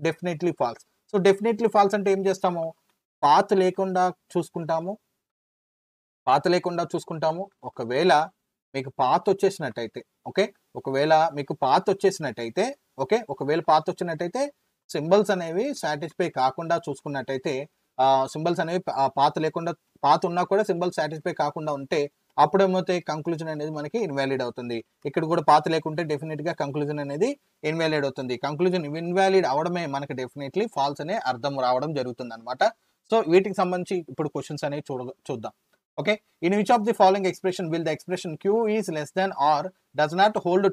Definitely false. So definitely false అంటే ఏం చేస్తాము, పాత్ లేకుండా చూసుకుంటాము, ఒకవేళ మీకు పాత్ వచ్చేసినట్టయితే, ఓకే, ఒకవేళ పాత్ వచ్చినట్టయితే సింబల్స్ అనేవి సాటిస్ఫై కాకుండా చూసుకున్నట్టయితే, సింబల్స్ అనేవి పాత్ లేకుండా, పాత్ ఉన్నా కూడా సింబల్స్ సాటిస్ఫై కాకుండా ఉంటే అప్పుడు ఏమవుతాయి, కంక్లూజన్ అనేది మనకి ఇన్వాలిడ్ అవుతుంది. ఇక్కడ కూడా పాత్ లేకుంటే డెఫినెట్ గా కంక్లూజన్ అనేది ఇన్వాలిడ్ అవుతుంది. కంక్లూజన్ ఇన్వాలిడ్ అవడమే మనకి డెఫినెట్లీ ఫాల్స్ అనే అర్థం రావడం జరుగుతుంది అనమాట. సో వీటికి సంబంధించి ఇప్పుడు క్వశ్చన్స్ అనేవి చూద్దాం. Okay, in which of the following expression will the expression Q is less than R does not hold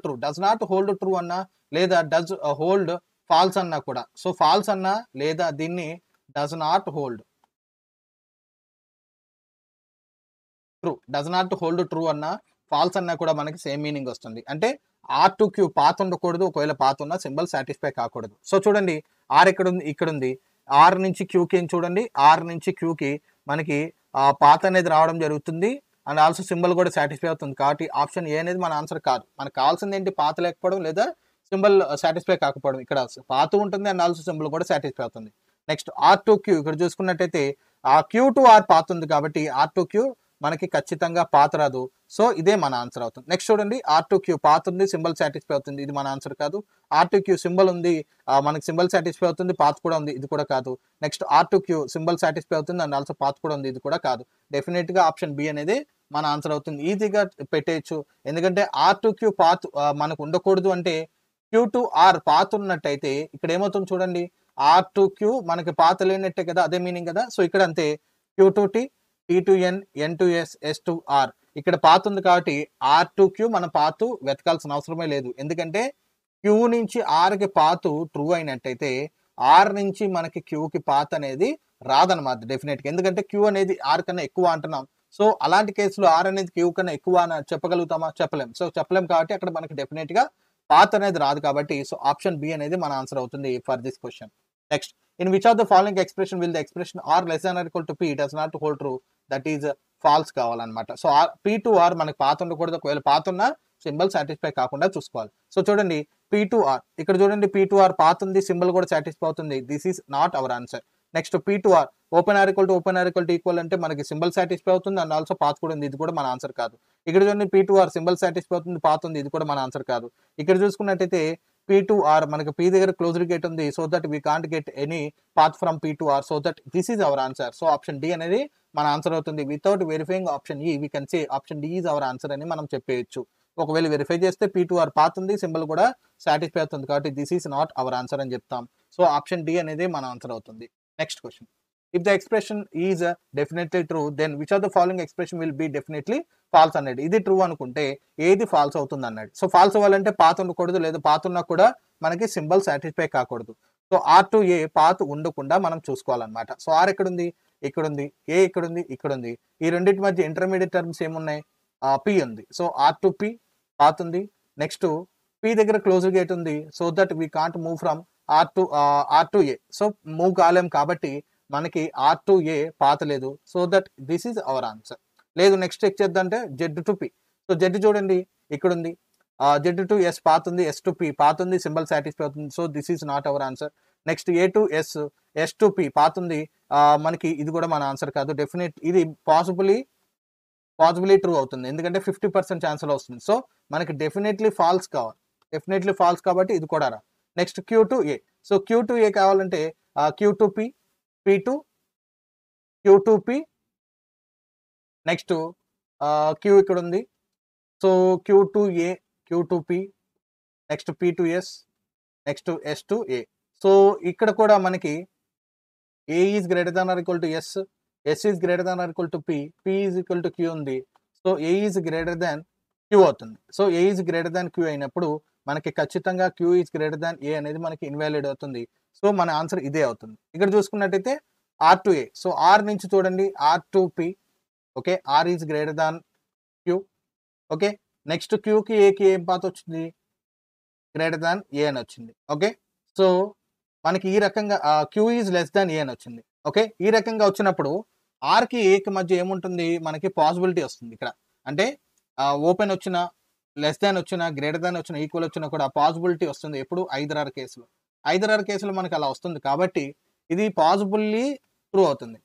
true అన్నా లేదా డస్ హోల్డ్ ఫాల్స్ అన్నా కూడా, సో ఫాల్స్ అన్నా లేదా దీన్ని డస్ నాట్ హోల్డ్ ట్రూ అన్నా ఫాల్స్ అన్నా కూడా మనకి సేమ్ మీనింగ్ వస్తుంది. అంటే ఆర్ టు క్యూ పాత్ ఉండకూడదు, ఒకవేళ పాత్ ఉన్నా సింబల్ సాటిస్ఫై కాకూడదు. సో చూడండి, ఆర్ ఎక్కడ ఉంది, ఇక్కడ ఉంది. ఆర్ నుంచి క్యూకి చూడండి, ఆర్ నుంచి క్యూకి మనకి పాత్ అనేది రావడం జరుగుతుంది అండ్ ఆల్సో సింబల్ కూడా సాటిస్ఫై అవుతుంది. కాబట్టి ఆప్షన్ ఏ అనేది మన ఆన్సర్ కాదు. మనకు కావాల్సింది ఏంటి, పాత్ లేకపోవడం లేదా సింబల్ సాటిస్ఫై కాకపోవడం. ఇక్కడ పాత్ ఉంటుంది అండ్ ఆల్సో సింబల్ కూడా సాటిస్ఫై అవుతుంది. నెక్స్ట్ ఆర్ టు క్యూ, ఇక్కడ చూసుకున్నట్టయితే ఆ క్యూ టు ఆర్ పాత్ ఉంది కాబట్టి ఆర్ టు క్యూ మనకి ఖచ్చితంగా పాత్ రాదు. సో ఇదే మన ఆన్సర్ అవుతుంది. నెక్స్ట్ చూడండి, ఆర్ టు క్యూ పాత్ ఉంది, సింబల్ సాటిస్ఫై అవుతుంది, ఇది మన ఆన్సర్ కాదు. ఆర్ టు క్యూ సింబల్ ఉంది, మనకి సింబల్ సాటిస్ఫై అవుతుంది, పాత్ కూడా ఉంది, ఇది కూడా కాదు. Next R to Q symbol satisfy అవుతుంది అండ్ ఆల్సో పాత్ కూడా ఉంది, ఇది కూడా కాదు. డెఫినెట్ గా ఆప్షన్ బి అనేది మన ఆన్సర్ అవుతుంది. ఈజీగా పెట్టేయచ్చు, ఎందుకంటే ఆర్ టు క్యూ పాత్ మనకు ఉండకూడదు. అంటే క్యూ టు ఆర్ పాత్ ఉన్నట్టయితే ఇక్కడ ఏమవుతుంది చూడండి, ఆర్ టు క్యూ మనకి పాత్ లేనట్టే కదా, అదే మీనింగ్ కదా. సో ఇక్కడ అంతే, Q to T, T to N, N to S, S to R. ఇక్కడ పాత్ ఉంది కాబట్టి ఆర్ టు క్యూ మన పాత్ వెతకాల్సిన అవసరమే లేదు. ఎందుకంటే క్యూ నుంచి ఆర్కి పాత్ ట్రూ అయినట్టయితే ఆర్ నుంచి మనకి క్యూకి పాత్ అనేది రాదనమాట డెఫినెట్గా. ఎందుకంటే క్యూ అనేది ఆర్ కన్నా ఎక్కువ అంటున్నాం. సో అలాంటి కేసులో ఆర్ అనేది క్యూ కన్నా ఎక్కువ అని చెప్పగలుగుతామా, చెప్పలేం. సో చెప్పలేం కాబట్టి అక్కడ మనకి డెఫినెట్ గా పాత్ అనేది రాదు కాబట్టి సో ఆప్షన్ బి అనేది మన ఆన్సర్ అవుతుంది for this question. Next, in which of the following expression will the expression R less than or equal to P does not hold true, that is false కావాలన్నమాట. So P to R మనకి path ఉండకూడదు, ఒకవేళ path ఉన్నా symbol satisfy కాకుండా చూసుకోవాలి. So చూడండి, P to R, ఇక్కడ చూడండి పీ టు ఆర్ పాత్ ఉంది, సింబల్ కూడా సాటిస్ఫై అవుతుంది, this is not our answer. Next P to R open R equal to equal అంటే మనకి సింబల్ సాటిస్ఫై అవుతుంది అండ్ ఆల్సో పాత్ కూడా ఉంది, ఇది కూడా మన ఆన్సర్ కాదు. ఇక్కడ చూడండి P to R symbol satisfy అవుతుంది, పాత్ ఉంది, ఇది కూడా మన ఆన్సర్ కాదు. ఇక్కడ చూసుకున్నట్టయితే పీ టు ఆర్ మనకి పీ దగ్గర క్లోజ్డ్ గేట్ ఉంది, so that we can't get any path from P to R, so that this is our answer. So option D అనేది మన ఆన్సర్ అవుతుంది. Without verifying option E we can say option D is our answer అని మనం చెప్పేయచ్చు. ఒకవేళ verify చేస్తే P to R path ఉంది, symbol కూడా సాటిస్ఫై అవుతుంది కాబట్టి this is not our answer అని చెప్తాం. సో ఆప్షన్ డి అనేది మన ఆన్సర్ అవుతుంది. Next question, if the expression is definitely true then which of the following expression will be definitely false అన్నాడు. ఇది ట్రూ అనుకుంటే ఏది ఫాల్స్ అవుతుంది అన్నాడు. సో ఫాల్స్ అవ్వాలంటే పాత్ ఉండకూడదు, లేదా పాత్ ఉన్నా కూడా మనకి సింబల్ సాటిస్ఫై కాకూడదు. So R to A path ఉండకుండా మనం చూసుకోవాలన్నమాట. సో ఆర్ ఎక్కడుంది, ఇక్కడ ఉంది, ఏ ఇక్కడ ఉంది, ఇక్కడ ఉంది. ఈ రెండింటి మధ్య ఇంటర్మీడియట్ టర్మ్స్ ఏమున్నాయి, పి ఉంది. So R to P path ఉంది. నెక్స్ట్ పి దగ్గర క్లోజ్ గేట్ ఉంది, so that we can't move from R to A. So move కాలేం కాబట్టి మనకి ఆర్ టు ఏ పాత్ లేదు, so that this is our answer. లేదు next check చేద్దామంటే Z to P. So Z చూడండి ఇక్కడ ఉంది, జెడ్ టు ఎస్ పాత్ ఉంది, ఎస్ టు పి పాత్ ఉంది, సింబల్ సాటిస్ఫై అవుతుంది, so this is not our answer. Next A to S, S to P path ఉంది, మనకి ఇది కూడా మన ఆన్సర్ కాదు. డెఫినెట్ ఇది పాసిబుల్లీ ట్రూ అవుతుంది, ఎందుకంటే 50% ఛాన్స్లో వస్తుంది. సో మనకి డెఫినెట్లీ ఫాల్స్ కావాలి, డెఫినెట్లీ ఫాల్స్ కాబట్టి ఇది కూడా రా. Next Q to A. So Q to A కావాలంటే Q to P, P to Q to P, next Q ఇక్కడ ఉంది, so Q to A, Q to P, next P to S, next S to A. So ఇక్కడ కూడా మనకి A is greater than or equal to S, S is greater than or equal to P, P is equal to Q ఉంది. So A is greater than Q అవుతుంది. So A is greater than Q అయినప్పుడు మనకి ఖచ్చితంగా Q is greater than A అనేది మనకి invalid అవుతుంది. So మన answer ఇదే అవుతుంది. ఇక్కడ చూసుకున్నట్టయితే R to A. So R నుంచి చూడండి R to P, okay, R is greater than Q, okay. Next క్యూకి ఏకి ఏం పాత్ వచ్చింది, గ్రేటర్ దాన్ ఏ అని వచ్చింది, ఓకే. సో మనకి ఈ రకంగా క్యూ ఈజ్ లెస్ దాన్ ఏ అని వచ్చింది, ఓకే. ఈ రకంగా వచ్చినప్పుడు ఆర్కి ఏకి మధ్య ఏముంటుంది, మనకి పాసిబిలిటీ వస్తుంది ఇక్కడ. అంటే ఓపెన్ వచ్చిన, లెస్ దాన్ వచ్చిన, గ్రేటర్ దాన్ వచ్చిన, ఈక్వల్ వచ్చినా కూడా పాసిబిలిటీ వస్తుంది ఎప్పుడు, ఐదర్ ఆర్ కేసులో. ఐదర్ ఆర్ కేసులో మనకి అలా వస్తుంది కాబట్టి ఇది పాసిబుల్లీ ట్రూ అవుతుంది.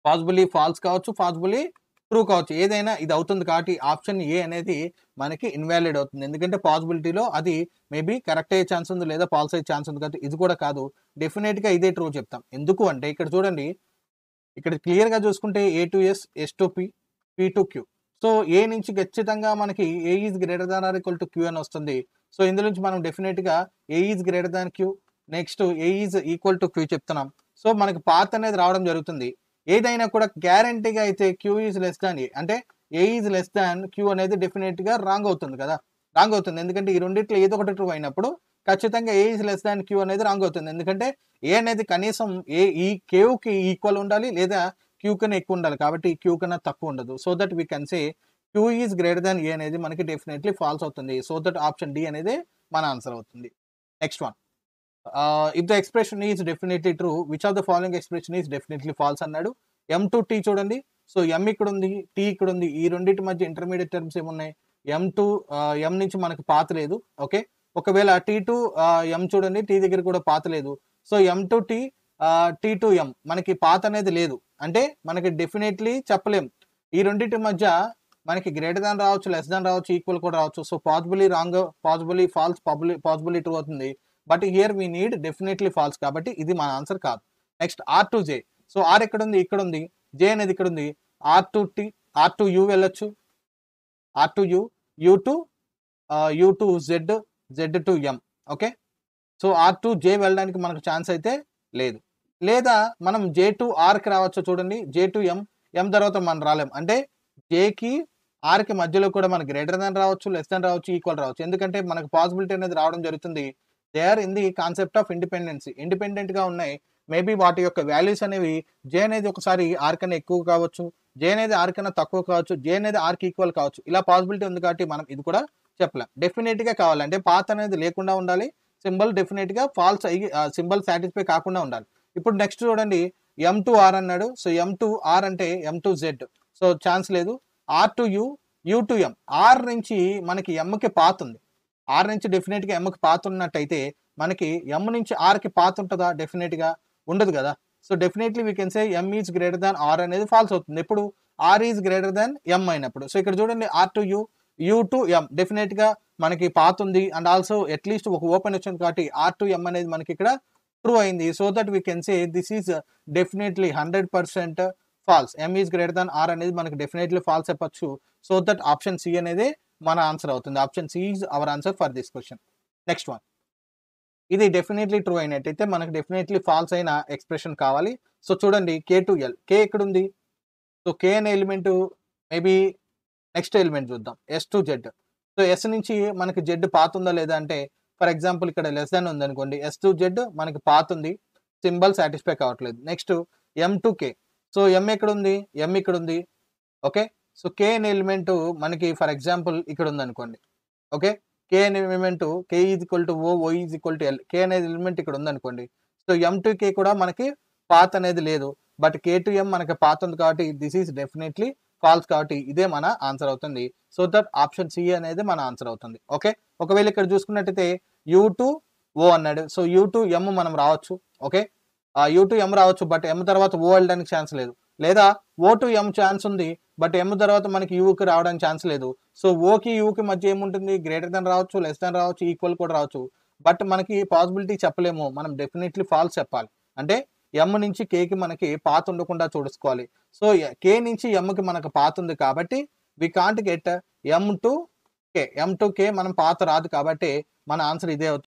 పాసిబుల్లీ ఫాల్స్ కావచ్చు, పాసిబుల్లీ ట్రూ కావచ్చు, ఏదైనా ఇది అవుతుంది కాబట్టి ఆప్షన్ ఏ అనేది మనకి ఇన్వాలిడ్ అవుతుంది. ఎందుకంటే పాసిబిలిటీలో అది మేబీ కరెక్ట్ అయ్యే ఛాన్స్ ఉంది లేదా ఫాల్స్ అయ్యే ఛాన్స్ ఉంది కాబట్టి ఇది కూడా కాదు, డెఫినెట్గా ఇదే ట్రూ చెప్తాం. ఎందుకు అంటే ఇక్కడ చూడండి, ఇక్కడ క్లియర్గా చూసుకుంటే A to S, S to P, P to Q. So A నుంచి ఖచ్చితంగా మనకి A is greater than or equal to Q అని వస్తుంది. సో ఇందులో నుంచి మనం డెఫినెట్గా A is greater than Q, next A is equal to Q చెప్తున్నాం. సో మనకి పాత్ అనేది రావడం జరుగుతుంది. ఏదైనా కూడా గ్యారంటీగా అయితే Q is less than A, అంటే A is less than Q అనేది డెఫినెట్గా రాంగ్ అవుతుంది కదా, రాంగ్ అవుతుంది. ఎందుకంటే ఈ రెండిట్లో ఏదో ఒకటి ట్రూ అయినప్పుడు ఖచ్చితంగా ఏ ఈజ్ లెస్ దాన్ క్యూ అనేది రాంగ్ అవుతుంది. ఎందుకంటే ఏ అనేది కనీసం ఈ క్యూకి ఈక్వల్ ఉండాలి లేదా క్యూ కన్నా ఎక్కువ ఉండాలి, కాబట్టి క్యూ కన్నా తక్కువ ఉండదు. So that we can say Q is greater than A అనేది మనకి డెఫినెట్లీ ఫాల్స్ అవుతుంది. సో దట్ ఆప్షన్ డి అనేది మన ఆన్సర్ అవుతుంది. Next one, if the expression is definitely true which of the following expression is definitely false అన్నాడు. M to T చూడండి, so M ఇక్కడ ఉంది, టీ ఇక్కడ ఉంది, ఈ రెండింటి మధ్య ఇంటర్మీడియట్ టర్మ్స్ ఏమున్నాయి, ఎం టు ఎం నుంచి మనకి పాత లేదు. ఓకే, ఒకవేళ టీ టు ఎం చూడండి, టీ దగ్గర కూడా పాత లేదు. So M to T, T to M మనకి పాత అనేది లేదు, అంటే మనకి డెఫినెట్లీ చెప్పలేం. ఈ రెండింటి మధ్య మనకి గ్రేటర్ దాన్ రావచ్చు, లెస్ దాన్ రావచ్చు, ఈక్వల్ కూడా రావచ్చు. So possibly wrong, possibly false, possibly true అవుతుంది. But here we need definitely false, కాబట్టి ఇది మన ఆన్సర్ కాదు. Next R to J, so R ఎక్కడ ఉంది, ఇక్కడ ఉంది, జే అనేది ఇక్కడ ఉంది. R to T, R to U వెళ్ళొచ్చు, R to U, U to Z, Z to M. Okay, so R to J వెళ్ళడానికి మనకు ఛాన్స్ అయితే లేదు. లేదా మనం జే టు ఆర్కి రావచ్చు, చూడండి జే టు ఎం, ఎం తర్వాత మనం రాలేం, అంటే జేకి ఆర్కి మధ్యలో కూడా మనకి గ్రేటర్ దాన్ రావచ్చు, లెస్ దాన్ రావచ్చు, ఈక్వల్ రావచ్చు. ఎందుకంటే మనకు పాసిబిలిటీ అనేది రావడం జరుగుతుంది. They are in the concept of independency, ఇండిపెండెంట్గా ఉన్నాయి. మేబీ వాటి యొక్క వాల్యూస్ అనేవి జే అనేది ఒకసారి ఆర్ కన్నా ఎక్కువ కావచ్చు, జే అనేది ఆర్ కన్నా తక్కువ కావచ్చు, జే అనేది ఆర్కి ఈక్వల్ కావచ్చు. ఇలా పాసిబిలిటీ ఉంది కాబట్టి మనం ఇది కూడా చెప్పలేం. డెఫినెట్గా కావాలంటే పాత్ అనేది లేకుండా ఉండాలి, సింబల్ డెఫినెట్గా ఫాల్స్ అయ్యి సింబల్ సాటిస్ఫై కాకుండా ఉండాలి. ఇప్పుడు నెక్స్ట్ చూడండి, ఎం టు ఆర్ అన్నాడు. సో ఎం టు ఆర్ అంటే M to Z, so chance లేదు. R to U, U to M, R నుంచి మనకి ఎమ్కి పాత్ ఉంది, ఆర్ నుంచి డెఫినెట్గా ఎమ్కి పాత్ ఉన్నట్టయితే మనకి ఎమ్ నుంచి ఆర్కి పాత్ ఉంటుందా, డెఫినెట్గా ఉండదు కదా. So definitely we can say M is greater than R అనేది ఫాల్స్ అవుతుంది. ఎప్పుడు R is greater than M అయినప్పుడు. సో ఇక్కడ చూడండి R to U, U to M, డెఫినెట్గా మనకి పాత్ ఉంది అండ్ ఆల్సో అట్లీస్ట్ ఒక ఓపెన్ వచ్చింది కాబట్టి ఆర్ టు ఎం అనేది మనకి ఇక్కడ ట్రూ అయింది. So that we can say this is definitely 100% false. M is greater than R అనేది మనకి డెఫినెట్లీ ఫాల్స్ చెప్పచ్చు. సో దట్ ఆప్షన్ సి అనేది మన ఆన్సర్ అవుతుంది. Option C is our answer for this question. Next one, ఇది definitely true అయినట్టయితే మనకు definitely false అయిన ఎక్స్ప్రెషన్ కావాలి. సో చూడండి కే టు ఎల్, కే ఎక్కడ ఉంది, సో కే అనే ఎలిమెంట్ మేబీ నెక్స్ట్ ఎలిమెంట్ చూద్దాం, S to Z. So S నుంచి మనకి జెడ్ పాత్ ఉందా లేదా అంటే, ఫర్ ఎగ్జాంపుల్ ఇక్కడ లెస్ దాన్ ఉంది అనుకోండి, ఎస్ టు జెడ్ మనకి పాత్ ఉంది, సింబల్ సాటిస్ఫై కావట్లేదు. Next M to K, so M ఎక్కడ ఉంది, ఎం ఇక్కడ ఉంది. ఓకే, సో కే అనే ఎలిమెంట్ మనకి ఫర్ ఎగ్జాంపుల్ ఇక్కడ ఉంది అనుకోండి. ఓకే, కే అనే element K is equal to O, O is equal to L, K అనేది ఎలిమెంట్ ఇక్కడ ఉంది అనుకోండి. సో ఎం టు కే కూడా మనకి పాత్ అనేది లేదు, బట్ కే టు ఎం మనకి పాత్ ఉంది కాబట్టి దిస్ ఈజ్ డెఫినెట్లీ ఫాల్స్, కాబట్టి ఇదే మన ఆన్సర్ అవుతుంది. సో దట్ ఆప్షన్ సి అనేది మన ఆన్సర్ అవుతుంది. ఓకే, ఒకవేళ ఇక్కడ చూసుకున్నట్టయితే యూ టు ఓ అన్నాడు, సో యూ టు ఎం మనం రావచ్చు. ఓకే, యూ టు ఎం రావచ్చు, బట్ ఎం తర్వాత ఓ వెళ్ళడానికి ఛాన్స్ లేదు. లేదా ఓ టు ఎం ఛాన్స్ ఉంది, బట్ ఎం తర్వాత మనకి యూకి రావడానికి ఛాన్స్ లేదు. సో ఓకి యూకి మధ్య ఏముంటుంది, గ్రేటర్ దాన్ రావచ్చు, లెస్ దాన్ రావచ్చు, ఈక్వల్ కూడా రావచ్చు. బట్ మనకి పాసిబిలిటీ చెప్పలేము, మనం డెఫినెట్లీ ఫాల్స్ చెప్పాలి. అంటే ఎం నుంచి కేకి మనకి పాత్ ఉండకుండా చూసుకోవాలి. సో కే నుంచి ఎంకి మనకు పాత్ ఉంది కాబట్టి we can't get M to K, M to K మనం పాత్ రాదు కాబట్టి మన ఆన్సర్ ఇదే అవుతుంది.